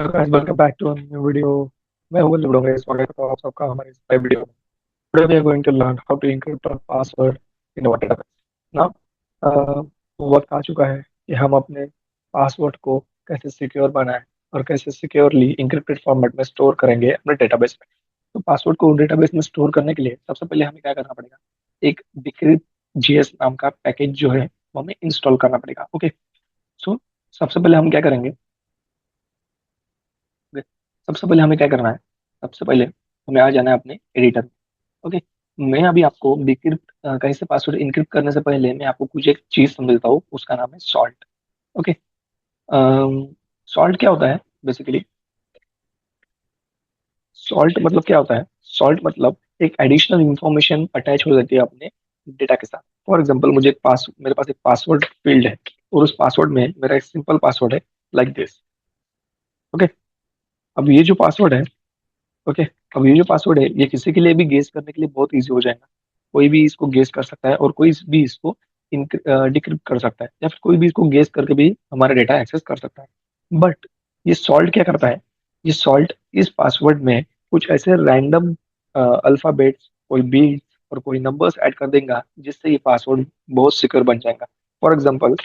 Hello guys, welcome back to new video. मैं हूं लुडोंगे। स्वागत करता हूं आप सबका हमारे इस नए वीडियो में। Today we are going to learn how to encrypt our password in our database. Now वक्त आ चुका है कि हम अपने पासवर्ड को कैसे सिक्योर बनाएं और कैसे सिक्योरली एन्क्रिप्टेड फॉर्मेट में स्टोर करेंगे अपने डेटाबेस में। तो पासवर्ड को डेटाबेस में स्टोर करने के लिए सबसे पहले हमें क्या करना पड़ेगा? एक डिक्रिप्ट जीएस नाम का पैकेज जो है वो हमें इंस्टॉल करना पड़ेगा। ओके, सो सबसे पहले हम क्या करेंगे? ओके, सबसे पहले हमें क्या करना है? सबसे पहले हमें आ जाना है अपने एडिटर में। ओके, मैं अभी आपको डिक्रिप्ट कहीं से पासवर्ड इनक्रिप्ट करने से पहले मैं आपको कुछ एक चीज समझाता हूँ, उसका नाम है सॉल्ट। ओके, सॉल्ट क्या होता है बेसिकली? सॉल्ट मतलब क्या होता है? सॉल्ट मतलब एक एडिशनल इंफॉर्मेशन अटैच हो जाती है अपने डेटा के साथ। फॉर एग्जाम्पल, मुझे एक पास मेरे पास एक पासवर्ड फील्ड है और उस पासवर्ड में मेरा एक सिंपल पासवर्ड है, लाइक दिस। ओके, अब ये जो पासवर्ड है, ओके, अब ये जो पासवर्ड है ये किसी के लिए भी गेस करने के लिए बहुत इजी हो जाएगा। कोई भी इसको गेस कर सकता है और कोई भी इसको डिक्रिप्ट कर सकता है, या फिर कोई भी इसको गेस करके भी हमारा डेटा एक्सेस कर सकता है। बट ये सॉल्ट क्या करता है? ये सॉल्ट इस पासवर्ड में कुछ ऐसे रैंडम अल्फाबेट्स, कोई बीट्स और कोई नंबर्स ऐड कर देगा, जिससे ये पासवर्ड बहुत सिक्योर बन जाएगा। फॉर एग्जाम्पल,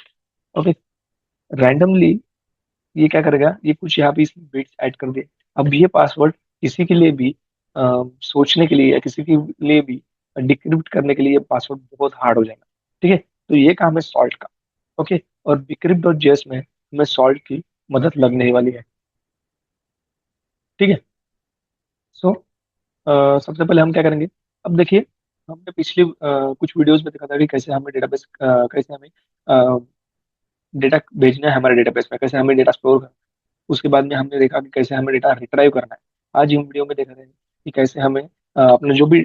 ओके, रैंडमली ये क्या करेगा? ये कुछ यहाँ पे इसमें बिट्स ऐड कर दे। अब ये पासवर्ड किसी के लिए भी सोचने के लिए या किसी के लिए भी डिक्रिप्ट करने के लिए ये पासवर्ड बहुत हार्ड हो जाएगा। ठीक है, तो ये काम है सॉल्ट का। ओके, और बिक्रिप्ट डॉट जेएस में हमें सॉल्ट की मदद लगने वाली है। ठीक है, सो सबसे पहले हम क्या करेंगे? अब देखिए, हमने पिछली कुछ वीडियोस में देखा था कि कैसे हमें डेटाबेस, कैसे हमें डेटा भेजना है हमारे डेटाबेस में, कैसे हमें डेटा स्टोर करना है। उसके बाद में हमने देखा कि कैसे हमें डेटा रिट्राइव करना है। आज हम वीडियो में देख रहे हैं कि कैसे हमें अपने जो भी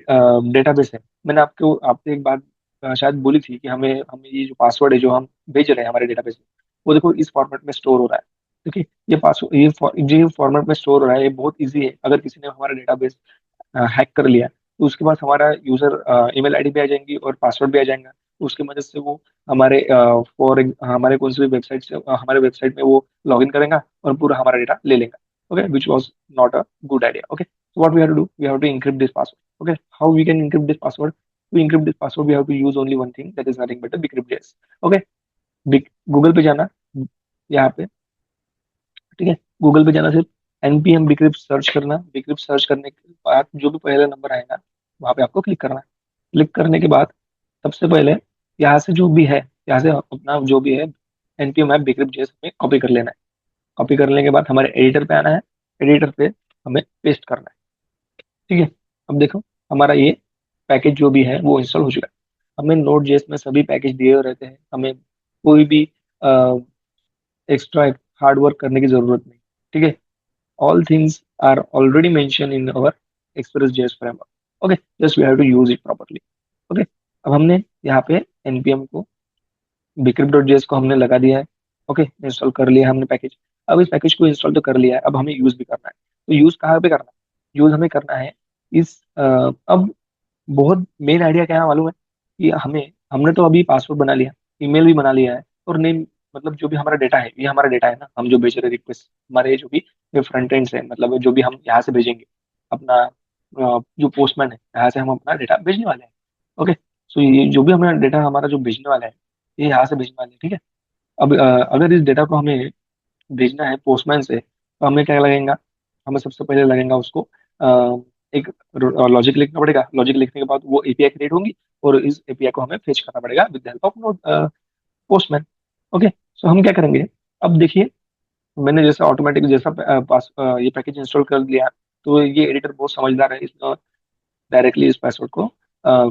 डेटाबेस है, मैंने आपसे एक बात शायद बोली थी कि हमें हमें ये जो पासवर्ड है जो हम भेज रहे हैं हमारे डेटाबेस में, वो देखो इस फॉर्मेट में स्टोर हो रहा है। देखिए, ये पासवर्ड जो फॉर्मेट में स्टोर हो रहा है ये बहुत ईजी है। अगर किसी ने हमारा डेटाबेस हैक कर लिया तो उसके पास हमारा यूजर ईमेल आईडी भी आ जाएंगी और पासवर्ड भी आ जाएगा। तो उसकी मदद से वो हमारे फॉर हमारे कौन सी भी वेबसाइट से हमारे वेबसाइट में वो लॉग इन करेगा और पूरा हमारा डेटा ले लेगा। Okay, which was not a good idea. Okay, so what we have to do, we have to encrypt this password. Okay, how we can encrypt this password? To encrypt this password we have to use only one thing, that is nothing but decrypt this। Okay, Google पे जाना, यहाँ पे, ठीक है, Google पे जाना, सिर्फ NPM bcrypt search करना। बिक्रिप्ट सर्च करने के बाद जो भी पहला नंबर आएगा वहां पे आपको क्लिक करना है। क्लिक करने के बाद सबसे पहले यहाँ से जो भी है, यहाँ से अपना जो भी है एनपीएम ऐप बिक्रिप्ट जैसे में कॉपी कर लेना है। कॉपी करने के बाद हमारे एडिटर पे आना है। एडिटर पे हमें पेस्ट करना है। ठीक है, अब देखो, हमारा ये पैकेज जो भी है वो इंस्टॉल हो चुका है। हमें नोड जेएस में सभी पैकेज दिए हुए रहते हैं, हमें कोई भी एक्स्ट्रा हार्ड वर्क करने की जरूरत नहीं। ठीक है, all things are already mentioned in our Express.js framework. Okay, just we have to use it properly. Okay, अब हमने यहाँ पे npm को bcrypt.js को हमने लगा दिया है। ओके, इंस्टॉल कर लिया हमने पैकेज। अब इस पैकेज को इंस्टॉल तो कर लिया है, अब हमें यूज भी करना है। तो यूज कहाँ पे करना है? यूज हमें करना है इस अब बहुत मेन आइडिया क्या है मालूम है? कि हमने तो अभी पासवर्ड बना लिया, ईमेल भी बना लिया है, और नेम, मतलब जो भी हमारा डेटा है ये हमारा डेटा है ना, हम जो भेज रहे रिक्वेस्ट, हमारे जो भी फ्रंट एंड है, मतलब जो भी हम यहाँ से भेजेंगे अपना जो पोस्टमैन है, यहाँ से हम अपना डेटा भेजने वाले हैं। ओके, सो ये जो भी हमारा डेटा हमारा जो भेजने वाला है ये यहाँ से भेजने वाले हैं। ठीक है, अब अगर इस डेटा को हमें भेजना है पोस्टमैन से तो हमें क्या लगेगा? हमें सबसे पहले लगेगा उसको एक लॉजिक लिखना पड़ेगा। लॉजिक लिखने के बाद वो एपीआई क्रिएट होंगी और इस एपीआई को हमें फेच करना पड़ेगा with help of postman. Okay, so हम क्या करेंगे? अब देखिए, मैंने जैसा ऑटोमेटिक जैसा ये पैकेज इंस्टॉल कर लिया, तो ये एडिटर बहुत समझदार है, इसने डायरेक्टली इस पासवर्ड को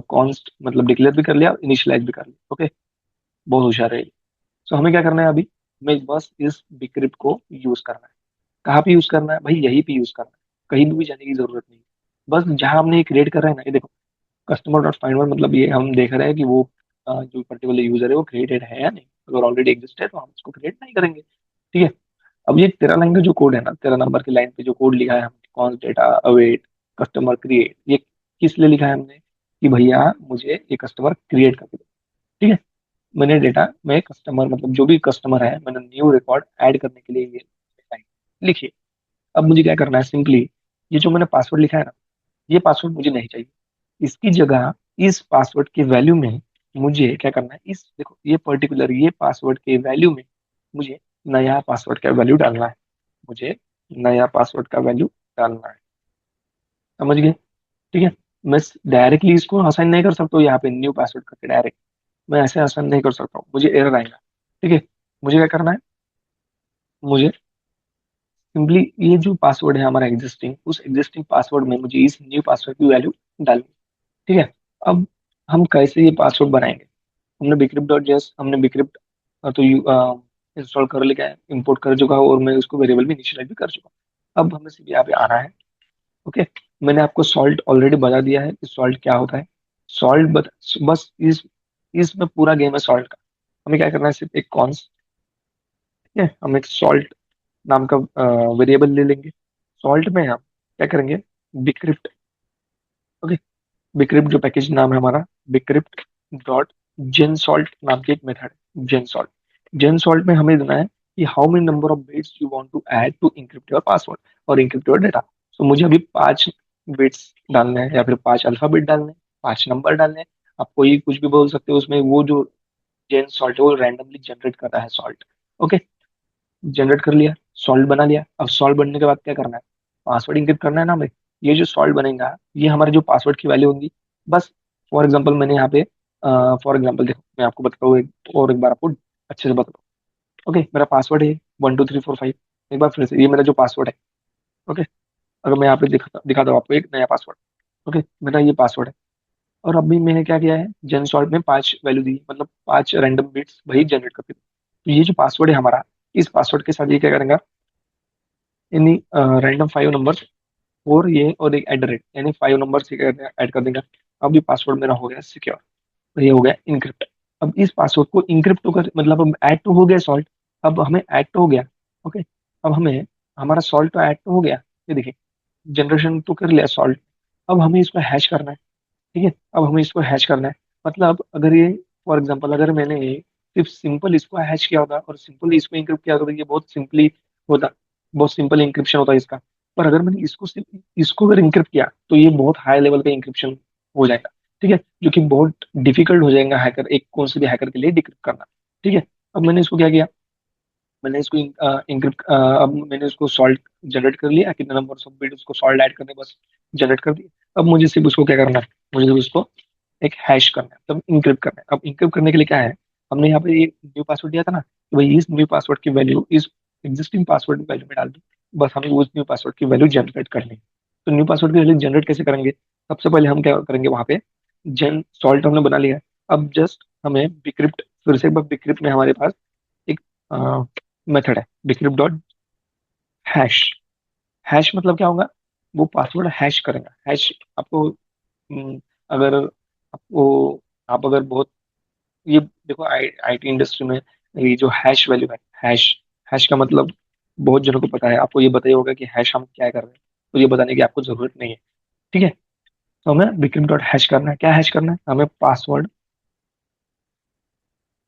कॉन्स्ट मतलब डिक्लेयर भी कर लिया, इनिशियलाइज भी कर लिया। ओके, बहुत होशियार है। सो हमें क्या करना है अभी? हमें बस इस बिक्रिप्ट को यूज करना है। कहाँ पे यूज करना है भाई? यहीं पे यूज करना है, कहीं भी जाने की जरूरत नहीं है। बस जहां हमने ये क्रिएट कर रहे हैं ना, ये देखो, कस्टमर डॉट फाइंड वन, मतलब ये हम देख रहे हैं कि वो जो पर्टिकुलर यूजर है वो क्रिएटेड है या नहीं। अगर ऑलरेडी एग्जिस्ट है तो हम इसको क्रिएट नहीं करेंगे। ठीक है, अब ये 13 लाइन का जो कोड है ना, 13 नंबर की लाइन पे जो कोड लिखा है हमने, कौन डेटा अवेट कस्टमर क्रिएट, ये किस लिए लिखा है हमने? कि भैया मुझे ये कस्टमर क्रिएट करके दो। ठीक है, मैंने डेटा में कस्टमर, मतलब जो भी कस्टमर है, मैंने न्यू रिकॉर्ड ऐड करने के लिए ये लाइन लिखी है। अब मुझे क्या करना है, सिंपली ये जो मैंने पासवर्ड लिखा है ना, ये पासवर्ड मुझे नहीं चाहिए। इसकी जगह इस पासवर्ड के वैल्यू में मुझे क्या करना है, इस देखो ये पर्टिकुलर ये पासवर्ड के वैल्यू में मुझे नया पासवर्ड का वैल्यू डालना है। मुझे नया पासवर्ड का वैल्यू डालना है। समझ गए? ठीक है। मैं डायरेक्टली इसको असाइन नहीं कर सकता हूँ यहाँ पे न्यू पासवर्ड करके डायरेक्ट। मैं ऐसे असाइन नहीं कर सकता हूँ, मुझे एरर आएगा। ठीक है। मुझे क्या करना है, मुझे सिंपली ये जो पासवर्ड है हमारा एग्जिस्टिंग, उस एग्जिस्टिंग पासवर्ड में मुझे इस न्यू पासवर्ड की वैल्यू डालनी है। ठीक है। अब हम कैसे ये पासवर्ड बनाएंगे? हमने बिक्रिप्ट डॉट जेएस, हमने बिक्रिप्ट तो यू इंस्टॉल कर लिया है, इंपोर्ट कर चुका हूँ, और मैं उसको वेरिएबल भी इनिशियलाइज भी कर चुका हूँ। अब हमें सिर्फ यहाँ पे आना है। ओके। मैंने आपको सॉल्ट ऑलरेडी बता दिया है कि सॉल्ट क्या होता है। सॉल्ट बस इसमें पूरा गेम है सॉल्ट का। हमें क्या करना है, सिर्फ एक कॉन्स, ठीक है, हम एक सॉल्ट नाम का वेरिएबल ले लेंगे। सॉल्ट में हम क्या करेंगे, बिक्रिप्ट। ओके। बिक्रिप्ट जो पैकेज नाम है हमारा, बिक्रिप्ट डॉट जेन सॉल्ट नाम की एक मेथड है, जेन सॉल्ट। जेन सॉल्ट में हमें देना है कि how many number of bits you want to add to encrypt your password और इंक्रिप्ट योर डेटा। तो मुझे अभी 5 बिट्स डालने हैं, या फिर 5 अल्फाबेट डालने हैं, 5 नंबर डालने हैं। आप कोई कुछ भी बोल सकते हो उसमें। वो जो जेन सॉल्ट है वो रैंडमली जनरेट करता है सॉल्ट। ओके। जनरेट कर लिया, सॉल्ट बना लिया। अब सॉल्ट बनने के बाद क्या करना है, पासवर्ड इंक्रिप्ट करना है ना हमें। ये जो सॉल्ट बनेगा ये हमारे जो पासवर्ड की वैल्यू होंगी। बस फॉर एग्जांपल मैंने यहाँ पे फॉर एग्जांपल देखो, मैं आपको बताता हूँ और एक बार आपको अच्छे से बताता हूँ। ओके। मेरा पासवर्ड है 1 2 3 4 5। एक बार फिर से, ये मेरा जो पासवर्ड है। ओके। अगर मैं यहाँ पे दिखाता हूँ आपको एक नया पासवर्ड। ओके। मेरा ये पासवर्ड है। और अभी मैंने क्या किया है, जेन सॉल्ट में 5 वैल्यू दी, मतलब 5 रैंडम बिट्स वही जनरेट करती थी। तो ये जो पासवर्ड है हमारा, इस पासवर्ड के साथ ये क्या करेंगे, यानी रैंडम 5 नंबर और ये और एक एट द रेट, यानी 5 नंबर से ऐड कर देंगे। अब ये पासवर्ड मेरा हो गया सिक्योर, और ये हो गया इनक्रिप्ट। अब इस पासवर्ड को इनक्रिप्ट तो कर, मतलब अब ऐड तो हो गया सॉल्ट। अब हमें ऐड तो हो गया। ओके। अब हमें हमारा सॉल्ट तो ऐड तो हो गया। ये देखिए, जनरेशन तो कर लिया सॉल्ट। अब हमें इसको हैश करना है। ठीक है। अब हमें इसको हैश करना है। मतलब अगर ये, फॉर एग्जांपल अगर मैंने सिर्फ सिंपल इसको हैश किया होता और सिंपल इसको इंक्रिप्ट किया होता तो ये बहुत सिंपली होता, बहुत सिंपल इंक्रिप्शन होता है इसका। पर अगर मैंने इसको सिर्फ इसको अगर इंक्रिप्ट किया तो ये बहुत हाई लेवल का इंक्रिप्शन हो जाएगा। ठीक है। जो कि बहुत डिफिकल्ट हो जाएगा हैकर, एक कौन से भी हैकर के लिए डिक्रिप्ट करना। ठीक है। अब मैंने इसको क्या किया, मैंने इसको इंक्रिप्ट, अब मैंने उसको सॉल्ट जनरेट कर लिया, कितने नंबर ऑफ बिट उसको सॉल्ट ऐड करने बस जनरेट कर दिया। अब मुझे सिर्फ उसको क्या करना है, मुझे सिर्फ उसको एक हैश करना है, तब इंक्रिप्ट करना है। अब इंक्रिप्ट करने के लिए क्या है, हमने यहाँ पे ये न्यू पासवर्ड दिया था ना, तो भाई इस न्यू पासवर्ड की वैल्यू इस एग्जिस्टिंग पासवर्ड वैल्यू में डाल दी। बस हमें उस न्यू पासवर्ड की वैल्यू जनरेट करनी है। तो न्यू पासवर्ड की वैल्यू जनरेट कैसे करेंगे, सबसे पहले हम क्या करेंगे, वहां पे जेन सॉल्ट हमने बना लिया है। अब जस्ट हमें बिक्रिप्ट, फिर से एक बार बिक्रिप्ट में हमारे पास एक मेथड है, डिक्रिप्ट डॉट हैश। हैश मतलब क्या होगा, वो पासवर्ड हैश करेगा। हैश आपको अगर आपको, आप अगर बहुत, ये देखो आईटी इंडस्ट्री में ये जो हैश वैल्यू है, हैश, हैश का मतलब बहुत जनों को पता है। आपको ये बताइए होगा कि हैश हम क्या कर रहे हैं, तो ये बताने की आपको जरूरत नहीं है। ठीक है। तो हमें बिक्रिप्ट डॉट हैश करना है। क्या हैश करना है, हमें पासवर्ड,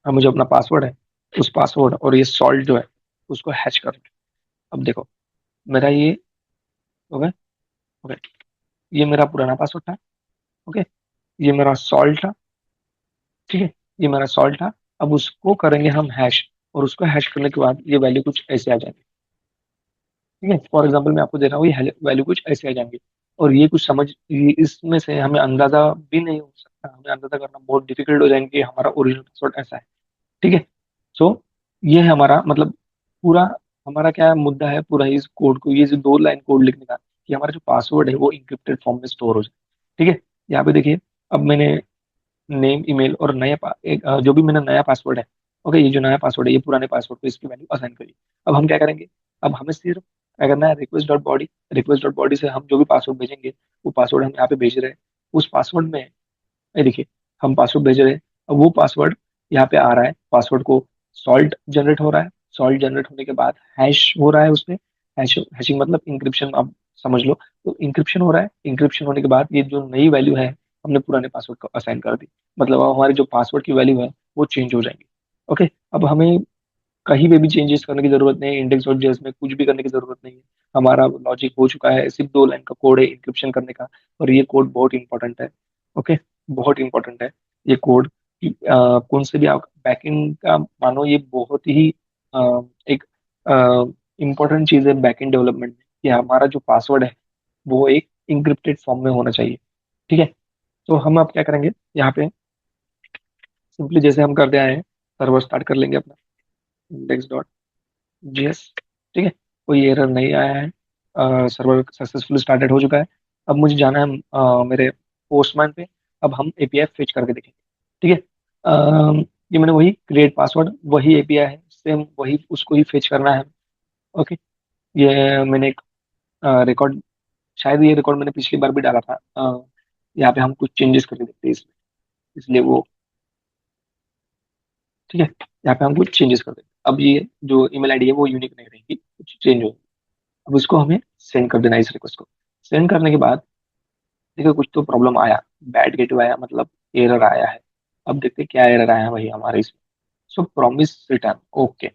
हमें जो अपना पासवर्ड है उस पासवर्ड और ये सॉल्ट जो है उसको हैश करना है। अब देखो, मेरा ये, ओके, ओके, ये मेरा पुराना पासवर्ड था। ओके। ये मेरा सॉल्ट था। ठीक है। ये मेरा सॉल्ट था। अब उसको करेंगे हम हैश, और उसको हैश करने के बाद ये वैल्यू कुछ ऐसे आ जाएगी। ठीक है। फॉर एग्जाम्पल मैं आपको दे रहा हूँ, ये वैल्यू कुछ ऐसे आ जाएंगे। और ये कुछ समझ, ये इसमें से हमें अंदाजा भी नहीं हो सकता, हमें अंदाजा करना बहुत डिफिकल्ट हो जाएंगे कि हमारा ओरिजिनल पासवर्ड ऐसा है। ठीक है। सो ये है हमारा मतलब पूरा, हमारा क्या मुद्दा है पूरा इस कोड को, ये जो 2 लाइन कोड लिखने का, कि हमारा जो पासवर्ड है वो इंक्रिप्टेड फॉर्म में स्टोर हो जाए। ठीक है। यहाँ पे देखिए, अब मैंने नेम, ईमेल और जो भी मेरा नया पासवर्ड है, ओके, ये जो नया पासवर्ड है ये पुराने पासवर्ड को इसकी वैल्यू असाइन करिए। अब हम क्या करेंगे, अब हमें सिर्फ क्या करना है, रिक्वेस्ट डॉट बॉडी से हम जो भी पासवर्ड भेजेंगे, वो पासवर्ड हम यहाँ पे भेज रहे हैं। उस पासवर्ड में, ये देखिए, हम पासवर्ड भेज रहे हैं। अब वो पासवर्ड यहाँ पे आ रहा है, पासवर्ड को सॉल्ट जनरेट हो रहा है। सॉल्ट जनरेट होने के बाद हैश हो रहा है उसमें। हैशिंग मतलब इंक्रिप्शन, आप समझ लो। तो इंक्रिप्शन हो रहा है, इंक्रिप्शन होने के बाद ये जो नई वैल्यू है हमने पुराने पासवर्ड को असाइन कर दी। मतलब अब हमारी जो पासवर्ड की वैल्यू है वो चेंज हो जाएंगी। ओके। अब हमें कहीं पे भी चेंजेस करने की जरूरत नहीं है, इंडेक्स डॉट जेएस में कुछ भी करने की जरूरत नहीं है। हमारा लॉजिक हो चुका है, सिर्फ 2 लाइन का कोड है इंक्रिप्शन करने का। और ये कोड बहुत इंपॉर्टेंट है। ओके, बहुत इंपॉर्टेंट है ये कोड। कौन से भी आप बैकएंड का मानो, ये बहुत ही एक इम्पोर्टेंट चीज है बैकएंड डेवलपमेंट में, कि हमारा जो पासवर्ड है वो एक इंक्रिप्टेड फॉर्म में होना चाहिए। ठीक है। तो हम अब क्या करेंगे यहाँ पे, सिंपली जैसे हम करते आए हैं, सर्वर स्टार्ट कर लेंगे अपना इंडेक्स डॉट जीएस। ठीक है, कोई एरर नहीं आया है, सर्वर सक्सेसफुली स्टार्टेड हो चुका है। अब मुझे जाना है मेरे पोस्टमैन पे। अब हम एपीआई फेच करके देखेंगे। ठीक है। ये मैंने वही क्रिएट पासवर्ड, वही एपीआई है, सेम वही उसको ही फेच करना है। ओके। ये मैंने एक रिकॉर्ड, शायद ये रिकॉर्ड मैंने पिछली बार भी डाला था। यहाँ पे हम कुछ चेंजेस करके देखते हैं इसमें, इसलिए वो, ठीक है, यहाँ पे हम कुछ चेंजेस कर देंगे। अब ये जो ईमेल आईडी है वो यूनिक नहीं रहेगी, कुछ चेंज होगी। अब उसको हमें सेंड कर देना है, इस रिक्वेस्ट को। सेंड करने के बाद देखो कुछ तो प्रॉब्लम आया, बैड गेटवे आया, मतलब एरर आया है। अब देखते हैं क्या एरर आया है भाई हमारे इसमें। सो प्रॉमिस रिटर्न, ओके,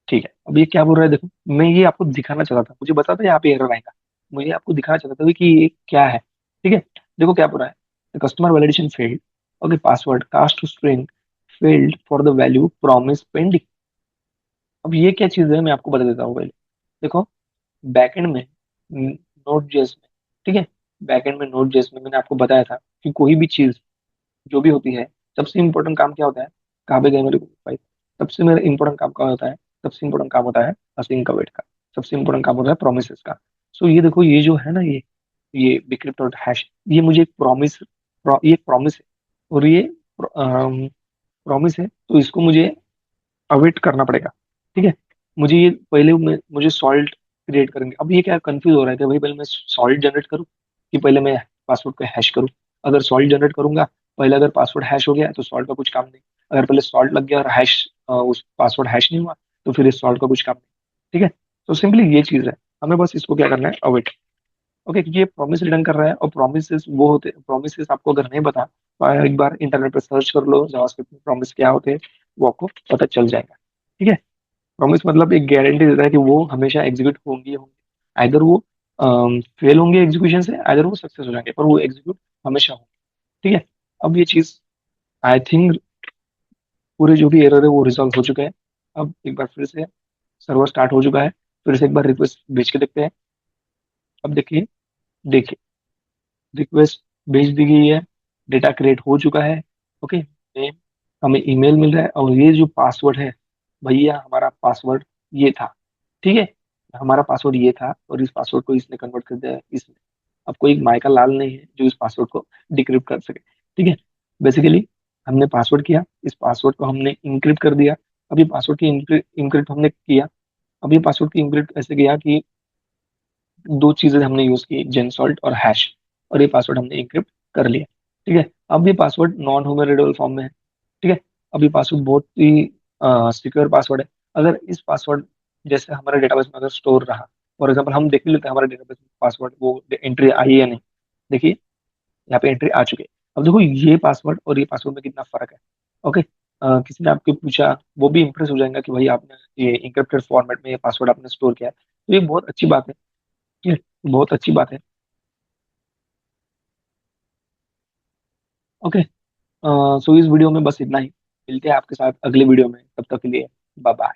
ठीक है। अब ये क्या बोल रहा है देखो, मैं ये आपको दिखाना चाहता था, मुझे पता था यहाँ पे एरर आएगा। मुझे आपको दिखाना चाहता था कि ये क्या है। ठीक है। देखो क्या बोल रहा है, customer validation failed. Okay, password cast to string failed for the value promise pending. अब ये क्या चीज है मैं आपको बता देता हूँ पहले। देखो, बैकएंड में नोड जेएस में, ठीक है, बैकएंड में नोड जेएस में मैंने आपको बताया था कि कोई भी चीज जो भी होती है, सबसे इंपॉर्टेंट काम क्या होता है। कहाँ पे गए मेरे भाई, सबसे मेरा इंपॉर्टेंट काम क्या होता है, सबसे इंपॉर्टेंट काम होता है असिंक कवेट का, सबसे इंपॉर्टेंट काम होता है प्रोमिसेस का। सो ये देखो, ये जो है ना, ये बिक्रिप्ट और हैश, ये मुझे एक प्रॉमिस, ये एक प्रॉमिस है। और ये प्रॉमिस है, तो इसको मुझे अवेट करना पड़ेगा। ठीक है। मुझे ये पहले मुझे सॉल्ट क्रिएट करेंगे। अब ये क्या कंफ्यूज हो रहा है कि भाई पहले मैं सॉल्ट जनरेट करूँ कि पहले मैं पासवर्ड को हैश करूँ। अगर सॉल्ट जनरेट करूंगा पहले, अगर पासवर्ड हैश हो गया तो सॉल्ट का कुछ काम नहीं। अगर पहले सॉल्ट लग गया और हैश, उस पासवर्ड हैश नहीं हुआ, तो फिर इस सॉल्ट का कुछ काम नहीं। ठीक है। तो सिंपली ये चीज है, हमें बस इसको क्या करना है, अवेट। ओके, क्योंकि ये प्रॉमिस रिटर्न कर रहा है, और प्रोमिस वो होते हैं, प्रोमिस आपको अगर नहीं पता तो एक बार इंटरनेट पे सर्च कर लो जावास्क्रिप्ट में प्रॉमिस क्या होते हैं, वो आपको पता चल जाएगा। ठीक है। प्रॉमिस मतलब एक गारंटी देता है कि वो हमेशा एग्जीक्यूट होंगी होंगे, आइदर वो फेल होंगे एग्जीक्यूशन से, आइदर वो सक्सेस हो जाएंगे, पर वो एग्जीक्यूट हमेशा होंगे। ठीक है। अब ये चीज आई थिंक पूरे जो भी एरर है वो रिजॉल्व हो चुके हैं। अब एक बार फिर से सर्वर स्टार्ट हो चुका है, फिर से एक बार रिक्वेस्ट भेज के देखते हैं। अब देखिए, देखिए रिक्वेस्ट भेज दी गई है, डेटा क्रिएट हो चुका है। ओके, नेम, हमें ईमेल मिल रहा है, और ये जो पासवर्ड है, भैया हमारा पासवर्ड ये था। ठीक है, हमारा पासवर्ड ये था, और इस पासवर्ड को इसने कन्वर्ट कर दिया है इसने। अब कोई माइकल लाल नहीं है जो इस पासवर्ड को डिक्रिप्ट कर सके। ठीक है। बेसिकली हमने पासवर्ड किया, इस पासवर्ड को हमने इंक्रिप्ट कर दिया। अब ये पासवर्ड की इंक्रिप्ट हमने किया। अब ये पासवर्ड की इंक्रिप्ट ऐसे किया कि दो चीजें हमने यूज की, जेनसॉल्ट और हैश, और ये पासवर्ड हमने इंक्रिप्ट कर लिया। ठीक है। अब ये पासवर्ड नॉन ह्यूमन फॉर्म में है। ठीक है। अब ये पासवर्ड बहुत ही सिक्योर पासवर्ड है। अगर इस पासवर्ड जैसे हमारे डेटाबेस में अगर स्टोर रहा, फॉर एग्जाम्पल हम देख भी लेते हैं हमारे डेटाबेस में पासवर्ड वो एंट्री आई है या नहीं। देखिए, यहाँ पे एंट्री आ चुकी है। अब देखो ये पासवर्ड और ये पासवर्ड में कितना फर्क है। ओके, किसी ने आपके पूछा, वो भी इंप्रेस हो जाएगा कि भाई आपने ये इंक्रिप्टेड फॉर्मेट में ये पासवर्ड आपने स्टोर किया है, तो ये बहुत अच्छी बात है। ये बहुत अच्छी बात है। ओके, सो इस वीडियो में बस इतना ही। मिलते हैं आपके साथ अगले वीडियो में, तब तक के लिए बाय बाय।